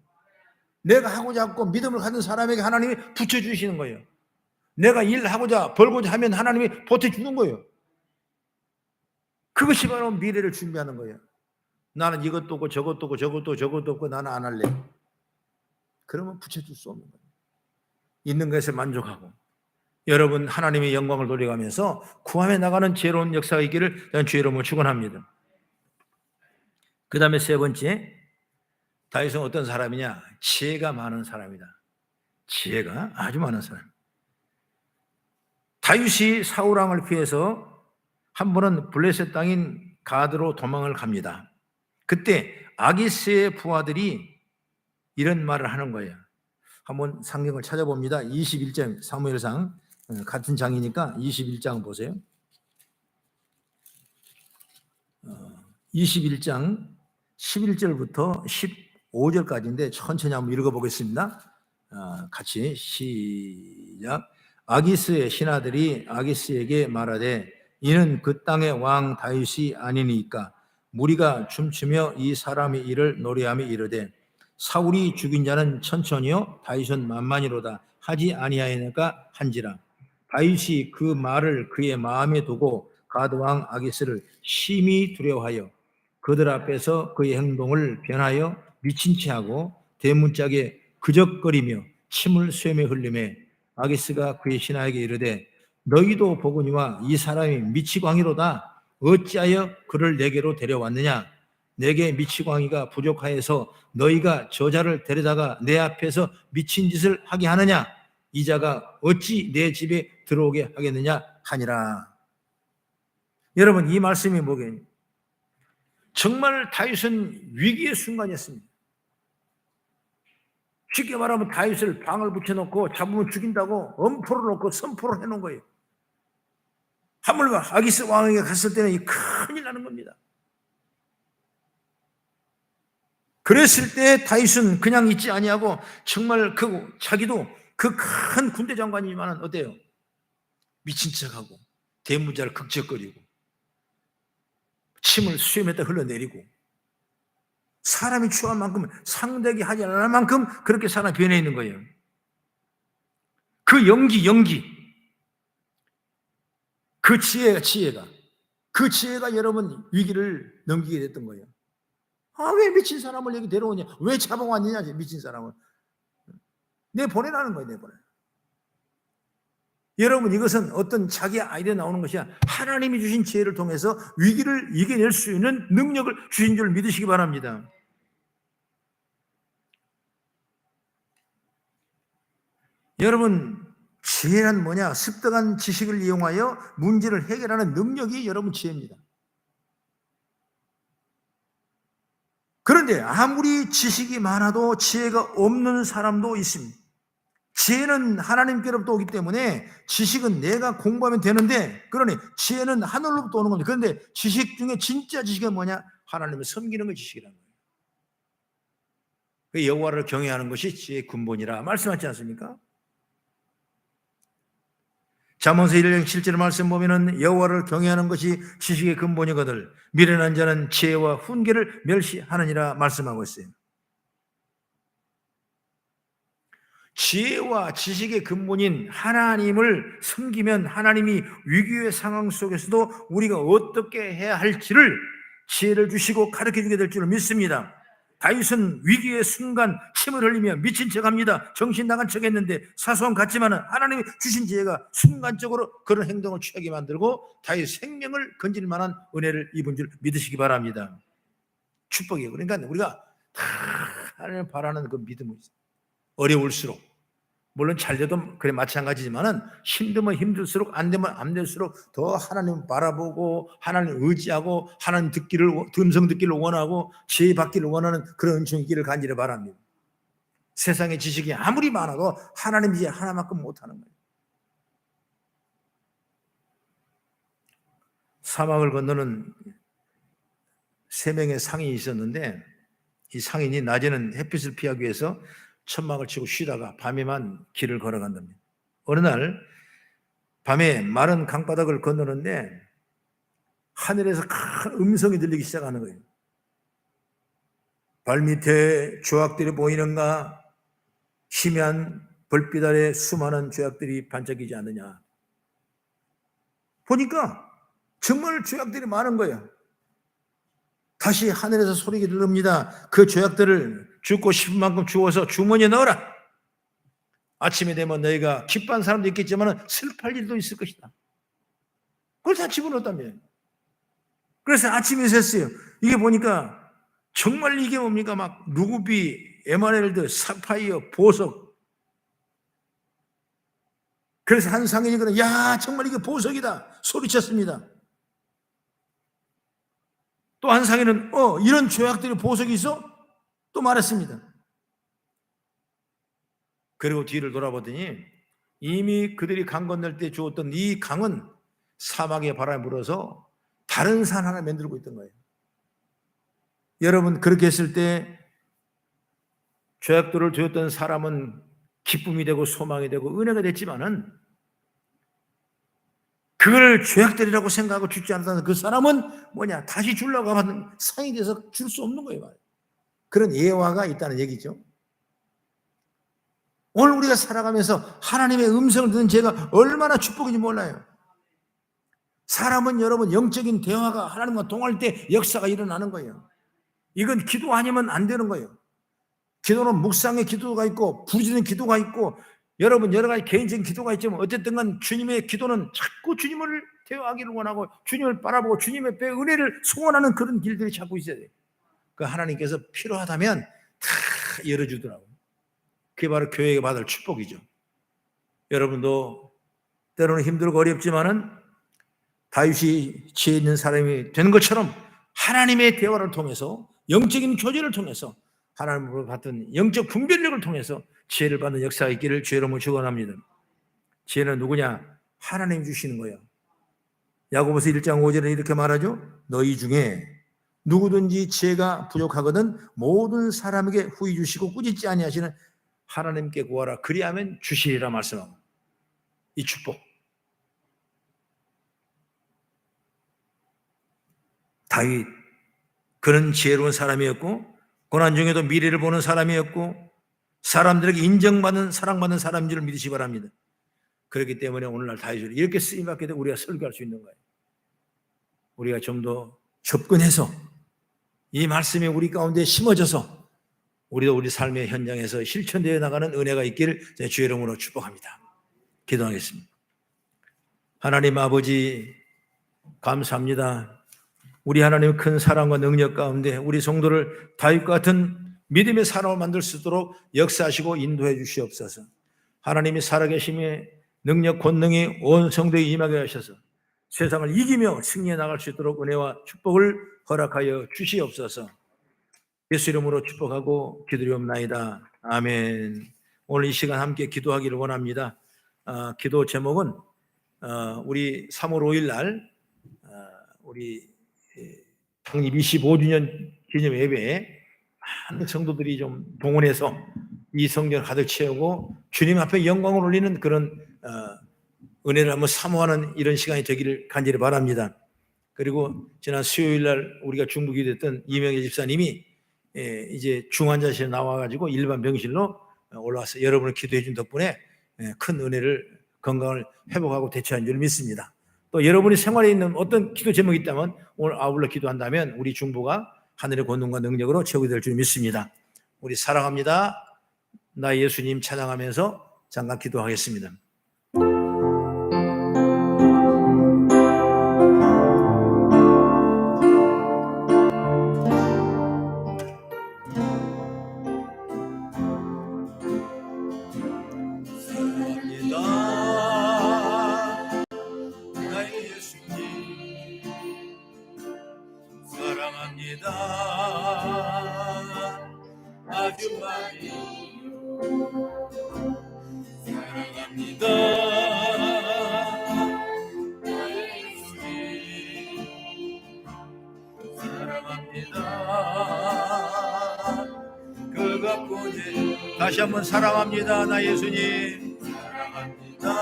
내가 하고자 하고 믿음을 가진 사람에게 하나님이 붙여주시는 거예요. 내가 일하고자 벌고자 하면 하나님이 보태주는 거예요. 그것이 바로 미래를 준비하는 거예요. 나는 이것도 없고 저것도 없고 저것도 없고 나는 안 할래. 그러면 붙여줄 수 없는 거예요. 있는 것에 만족하고 여러분 하나님의 영광을 노려가면서 구함에 나가는 지혜로운 역사가 있기를 저는 주의 이름으로 축원합니다. 그 다음에 세 번째, 다윗은 어떤 사람이냐? 지혜가 많은 사람이다. 지혜가 아주 많은 사람. 다윗이 사울 왕을 피해서 한 번은 블레셋 땅인 가드로 도망을 갑니다. 그때 아기스의 부하들이 이런 말을 하는 거예요. 한번 성경을 찾아봅니다. 21장 사무엘상 같은 장이니까 21장 보세요. 21장 11절부터 15절까지인데 천천히 한번 읽어보겠습니다. 같이 시작. 아기스의 신하들이 아기스에게 말하되 이는 그 땅의 왕 다윗이 아니니까. 무리가 춤추며 이 사람의 일을 노래하며 이르되 사울이 죽인 자는 천천히요 다윗은 만만히로다 하지 아니하였느니까 한지라. 다윗이 그 말을 그의 마음에 두고 가드 왕 아기스를 심히 두려워하여 그들 앞에서 그의 행동을 변하여 미친 채 하고 대문짝에 그적거리며 침을 쇠며 흘리매 아기스가 그의 신하에게 이르되 너희도 보거니와 이 사람이 미치광이로다. 어찌하여 그를 내게로 데려왔느냐? 내게 미치광이가 부족하여서 너희가 저자를 데려다가 내 앞에서 미친 짓을 하게 하느냐? 이 자가 어찌 내 집에 들어오게 하겠느냐 하니라. 여러분, 이 말씀이 뭐겠냐? 정말 다윗은 위기의 순간이었습니다. 쉽게 말하면 다윗을 방을 붙여놓고 잡으면 죽인다고 엄포를 놓고 선포를 해놓은 거예요. 하물과 아기스 왕에게 갔을 때는 이 큰일 나는 겁니다. 그랬을 때 다윗은 그냥 있지 아니하고 정말 자기도 그 큰 군대 장관이지만 어때요? 미친 척하고 대문자를 극적거리고 침을 수염에다 흘러내리고 사람이 추한 만큼 상대하게 하지 않을 만큼 그렇게 사람이 변해 있는 거예요. 그 연기 그 지혜가 여러분 위기를 넘기게 됐던 거예요. 왜 미친 사람을 여기 데려오냐? 왜 잡아왔느냐? 미친 사람을 내보내라는 거예요. 내보내. 여러분, 이것은 어떤 자기 아이디어 나오는 것이 아니라 하나님이 주신 지혜를 통해서 위기를 이겨낼 수 있는 능력을 주신 줄 믿으시기 바랍니다. 여러분, 지혜란 뭐냐? 습득한 지식을 이용하여 문제를 해결하는 능력이 여러분 지혜입니다. 그런데 아무리 지식이 많아도 지혜가 없는 사람도 있습니다. 지혜는 하나님께로부터 오기 때문에 지식은 내가 공부하면 되는데, 그러니 지혜는 하늘로부터 오는 겁니다. 그런데 지식 중에 진짜 지식은 뭐냐? 하나님을 섬기는 게 지식이라는 거예요. 여호와를 경외하는 것이 지혜의 근본이라 말씀하지 않습니까? 잠언서 1장 7절 말씀 보면은 여호와를 경외하는 것이 지식의 근본이거늘 미련한 자는 지혜와 훈계를 멸시하느니라 말씀하고 있어요. 지혜와 지식의 근본인 하나님을 섬기면 하나님이 위기의 상황 속에서도 우리가 어떻게 해야 할지를 지혜를 주시고 가르쳐주게 될 줄 믿습니다. 다윗은 위기의 순간 침을 흘리며 미친 척합니다. 정신 나간 척했는데 사소한 같지만은 하나님이 주신 지혜가 순간적으로 그런 행동을 취하게 만들고 다윗 생명을 건질 만한 은혜를 입은 줄 믿으시기 바랍니다. 축복이에요. 그러니까 우리가 다 하나님을 바라는 그 믿음이 있어요. 어려울수록, 물론 잘 돼도 그래 마찬가지지만은 힘들면 힘들수록 안 되면 안 될수록 더 하나님 바라보고 하나님 의지하고 하나님 음성 듣기를 원하고 지혜 받기를 원하는 그런 은총이 있기를 간절히 바랍니다. 세상의 지식이 아무리 많아도 하나님 지혜 하나만큼 못하는 거예요. 사막을 건너는 3명의 상인이 있었는데 이 상인이 낮에는 햇빛을 피하기 위해서 천막을 치고 쉬다가 밤에만 길을 걸어간답니다. 어느 날 밤에 마른 강바닥을 건너는데 하늘에서 큰 음성이 들리기 시작하는 거예요. 발밑에 조약들이 보이는가? 희미한 불빛 아래 수많은 조약들이 반짝이지 않느냐? 보니까 정말 조약들이 많은 거예요. 다시 하늘에서 소리가 들립니다. 그 조약들을 죽고 싶은 만큼 주워서 주머니에 넣어라. 아침에 되면 너희가 기뻐하는 사람도 있겠지만 슬퍼할 일도 있을 것이다. 그걸 다 집어넣었다며. 그래서 아침에 샜어요. 이게 보니까 정말 이게 뭡니까? 막 루비, 에메랄드, 사파이어, 보석. 그래서 한 상인이 그래, 야, 정말 이게 보석이다 소리쳤습니다. 또 한 상인은 이런 조약들이 보석이 있어? 또 말했습니다. 그리고 뒤를 돌아보더니 이미 그들이 강 건널 때 주었던 이 강은 사막의 바람에 불어서 다른 산 하나 만들고 있던 거예요. 여러분, 그렇게 했을 때 조약들을 주었던 사람은 기쁨이 되고 소망이 되고 은혜가 됐지만은 그걸 죄악들이라고 생각하고 주지 않았다는 그 사람은 뭐냐? 다시 주려고 하면 상이 돼서 줄 수 없는 거예요. 그런 예화가 있다는 얘기죠. 오늘 우리가 살아가면서 하나님의 음성을 듣는 제가 얼마나 축복인지 몰라요. 사람은 여러분 영적인 대화가 하나님과 통할 때 역사가 일어나는 거예요. 이건 기도 아니면 안 되는 거예요. 기도는 묵상의 기도가 있고 부르짖는 기도가 있고 여러분 여러 가지 개인적인 기도가 있지만 어쨌든 간 주님의 기도는 자꾸 주님을 대화하기를 원하고 주님을 바라보고 주님의 배 은혜를 소원하는 그런 길들이 자꾸 있어야 돼요. 그 하나님께서 필요하다면 다 열어주더라고요. 그게 바로 교회가 받을 축복이죠. 여러분도 때로는 힘들고 어렵지만은 다윗이 지혜 있는 사람이 되는 것처럼 하나님의 대화를 통해서 영적인 교제를 통해서 하나님으로 받은 영적 분별력을 통해서 지혜를 받는 역사가 있기를 주의 이름으로 축원합니다. 지혜는 누구냐? 하나님 주시는 거예요. 야고보서 1장 5절에 이렇게 말하죠. 너희 중에 누구든지 지혜가 부족하거든 모든 사람에게 후히 주시고 꾸짖지 아니하시는 하나님께 구하라 그리하면 주시리라 말씀하고 이 축복. 다윗 그는 지혜로운 사람이었고 고난 중에도 미래를 보는 사람이었고 사람들에게 인정받는 사랑받는 사람인 줄 믿으시 바랍니다. 그렇기 때문에 오늘날 다윗을 이렇게 쓰임받게 되고 우리가 설교할 수 있는 거예요. 우리가 좀 더 접근해서 이 말씀이 우리 가운데 심어져서 우리도 우리 삶의 현장에서 실천되어 나가는 은혜가 있기를 제 주의 이름으로 축복합니다. 기도하겠습니다. 하나님 아버지 감사합니다. 우리 하나님의 큰 사랑과 능력 가운데 우리 성도를 다윗과 같은 믿음의 사람을 만들 수 있도록 역사하시고 인도해 주시옵소서. 하나님이 살아계심의 능력 권능이 온 성도에 임하게 하셔서 세상을 이기며 승리해 나갈 수 있도록 은혜와 축복을 허락하여 주시옵소서. 예수 이름으로 축복하고 기도리옵나이다. 아멘. 오늘 이 시간 함께 기도하기를 원합니다. 기도 제목은 우리 3월 5일 날 우리 창립 25주년 기념 예배에 많은 성도들이 좀 동원해서 이 성전을 가득 채우고 주님 앞에 영광을 올리는 그런 은혜를 한번 사모하는 이런 시간이 되기를 간절히 바랍니다. 그리고 지난 수요일 날 우리가 중부기 됐던 이명애 집사님이 이제 중환자실에 나와가지고 일반 병실로 올라와서 여러분을 기도해 준 덕분에 큰 은혜를 건강을 회복하고 대처한 줄 믿습니다. 또 여러분이 생활에 있는 어떤 기도 제목이 있다면 오늘 아울러 기도한다면 우리 중보가 하늘의 권능과 능력으로 채우게 될 줄 믿습니다. 우리 사랑합니다. 나 예수님 찬양하면서 잠깐 기도하겠습니다. 아주 많이 사랑합니다. 사랑합니다. 그가 보내 다시 한번 사랑합니다. 나 예수님 사랑합니다.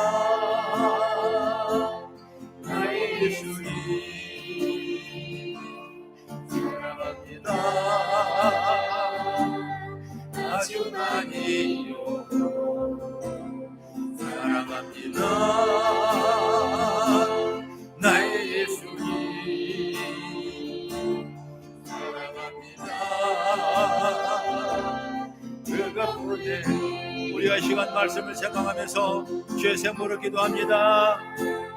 나의 예수님 사랑합니다. 아주 많이요 사랑합니다. 나의 예수님 사랑합니다. 그가 보내 우리가 이 시간 말씀을 생각하면서 주의 생모를 기도합니다.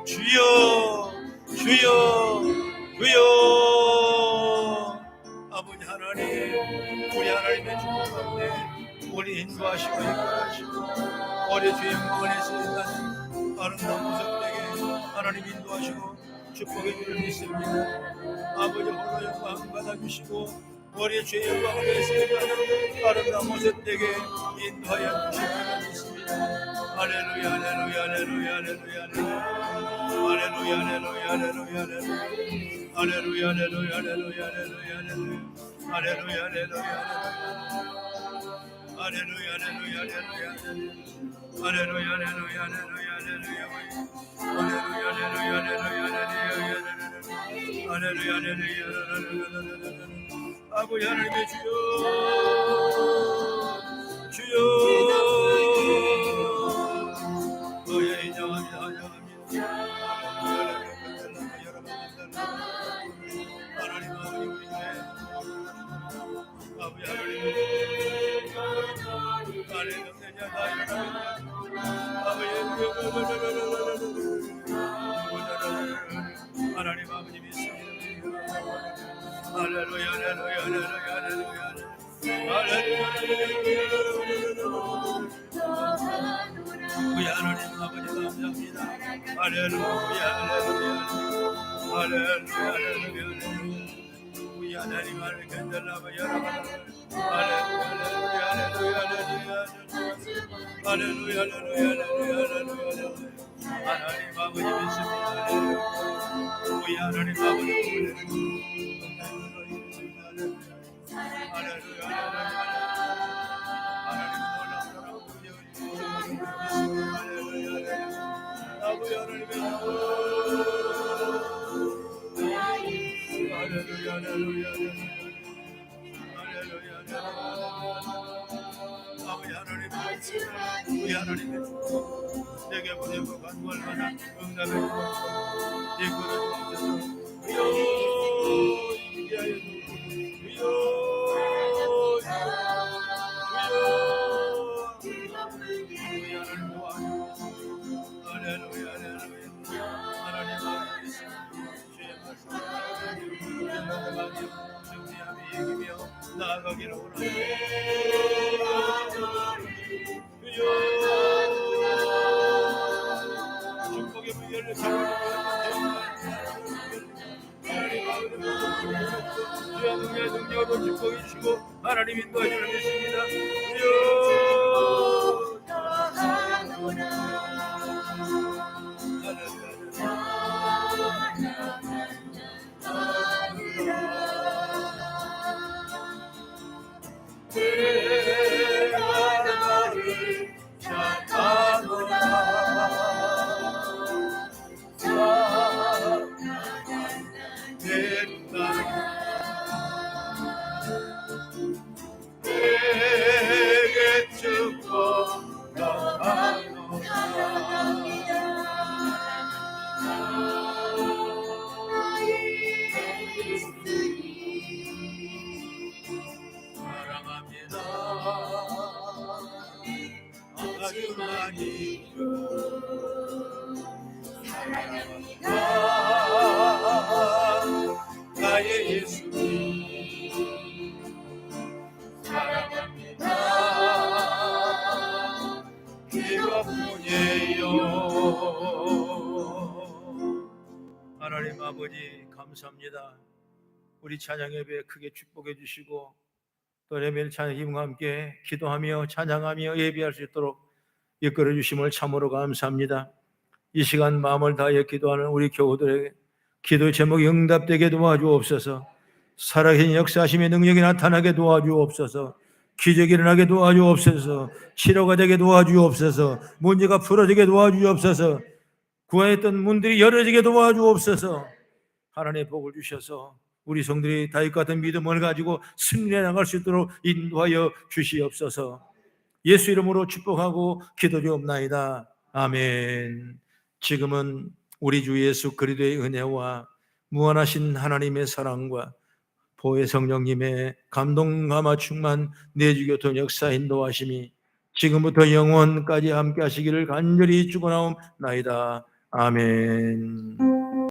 주여 주여 주여 아버지 하나님 우리 하나님의 주님 가운데 우리 인도하시고 이끌어가시고 우리 주의 영광을 쓰인다는 아름다운 모습에게 하나님 인도하시고 축복해 주를 믿습니다. 아버지 홀로 영광 받아주시고 우리 주의 영광을 쓰인다는 아름다운 모습에게 인도하여 주시기를 믿습니다. 할렐루야 할렐루야 할렐루야 할렐루야 할렐루야 할렐루야 할렐루야 할렐루야 할렐루야 할렐루야 할렐루야 할렐루야 할렐루야 할렐루야 할렐루야 할렐루야 할렐루야 할렐루야 할렐루야 할렐루야 할렐루야 할렐루야 할렐루야 할렐루야 아버지 하나님의 주여 너의 인정합니다 하나님 아버지 우리의 아버지 하나님 하나님 아버지 믿습니다. 할렐루야 할렐루야 할렐루야 할렐루야 우리 하나님 아버지 감사합니다. 할렐루야 할렐루야 할렐루야 할렐루야 우리 하나님 하나님 간절하고 여러분 할렐루야 할렐루야 할렐루야 할렐루야 할렐루야 하나님 아버지 믿습니다. 우리 하나님 아버지 할렐루야 하나님 아버지 하나님의 할렐루야 할렐루야 아버지 하나님 우리 하나님의 내게 보내고 간구할 만한 응답을 이끌어 주옵소서. 나아가기를 원합니다. 축복의 문열을 주여 능력의 능력으로 축복해 주시고 하나님 인도해 주는 믿습니다. 나의 예수님 사랑합니다. 그것뿐이에요. 하나님 아버지 감사합니다. 우리 찬양 예배 크게 축복해 주시고 또 레벨 찬양 힘과 함께 기도하며 찬양하며 예배할 수 있도록 이끌어 주심을 참으로 감사합니다. 이 시간 마음을 다하여 기도하는 우리 교우들에게 기도 제목이 응답되게 도와주옵소서. 살아계신 역사하심의 능력이 나타나게 도와주옵소서. 기적이 일어나게 도와주옵소서. 치료가 되게 도와주옵소서. 문제가 풀어지게 도와주옵소서. 구하였던 문들이 열어지게 도와주옵소서. 하나님의 복을 주셔서 우리 성들이 다윗 같은 믿음을 가지고 승리해 나갈 수 있도록 인도하여 주시옵소서. 예수 이름으로 축복하고 기도드리옵나이다. 아멘. 지금은 우리 주 예수 그리스도의 은혜와 무한하신 하나님의 사랑과 보혜 성령님의 감동 감화 충만 내주 교통 역사 인도하심이 지금부터 영원까지 함께 하시기를 간절히 축원하옵나이다. 아멘.